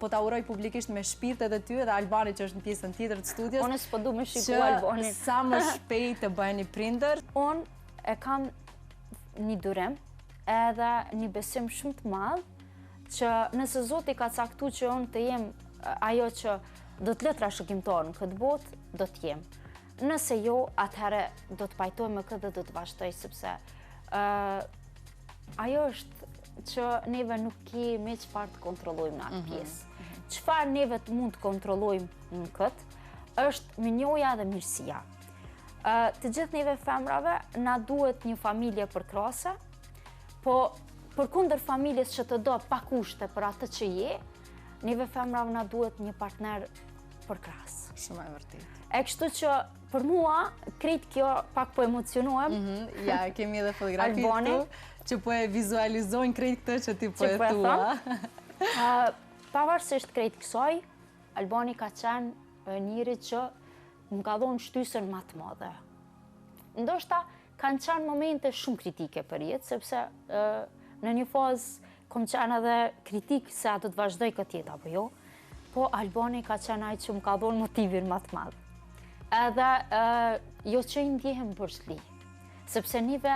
po ta uroj publikisht me shpirt edhe ty edhe Albani që është në pjesën tjetër të studios. Unë s'po du me shiku Albanin. Që sa më shpejt të bëheni prindër. Unë e kam një durim edhe një besim shumë të madh që nëse Zoti ka caktuar që unë të jem ajo që do të lë trashëgimtar në këtë botë, do të jem. Nëse jo, atëherë do të pajtoj me këtë dhe do të vazhdoj, sepse ajo është që neve nuk kemi çfarë të kontrollojmë në atë pjesë. Çfarë neve të mund të kontrollojmë në këtë, është minjoja dhe mirësia. Të gjithë neve femrave na duhet një familje përkrahase, po përkundër familjes që të do pa kushte për atë që je, neve femrave na duhet një partner përkrahas. Shumë e vërtetë. E kështu që për mua, krejt kjo pak po emocionuem. Ja, kemi edhe fotografi këtu, që po e vizualizojnë krejt këtë që ti po e thua. Pavarësisht krejt kësaj, Albani ka qenë njëri që më ka dhonë shtysën më të madhe. Ndoshta kanë qenë momente shumë kritike për jetë, sepse në një fazë kom qenë edhe kritik se a do të vazhdoj këtë jetë apo jo, po Albani ka qenë ai që më ka dhonë motivin më të madh. Edhe jo që i ndjehem bërshli, sepse nive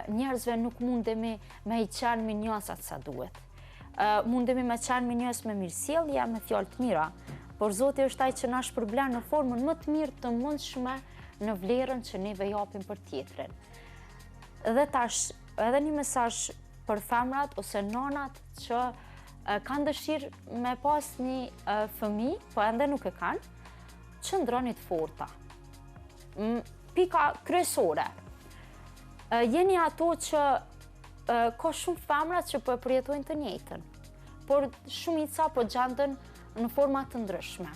njerëzve nuk mundemi me i qenë minjosat sa duhet. Mundemi me qenë minjos me mirësjellje, me fjalë të mira, por Zoti është ai që na shpërblen në formën më të mirë të mundshme në vlerën që neve japim për tjetrin. Dhe tash, edhe një mesazh për femrat ose nonat që kanë dëshirë me pas një fëmijë, po ende nuk e kanë, qëndroni të forta. Pika kryesore. Jeni ato që ka shumë femra që po e përjetojnë të njëjtën, por shumica po gjenden në forma të ndryshme.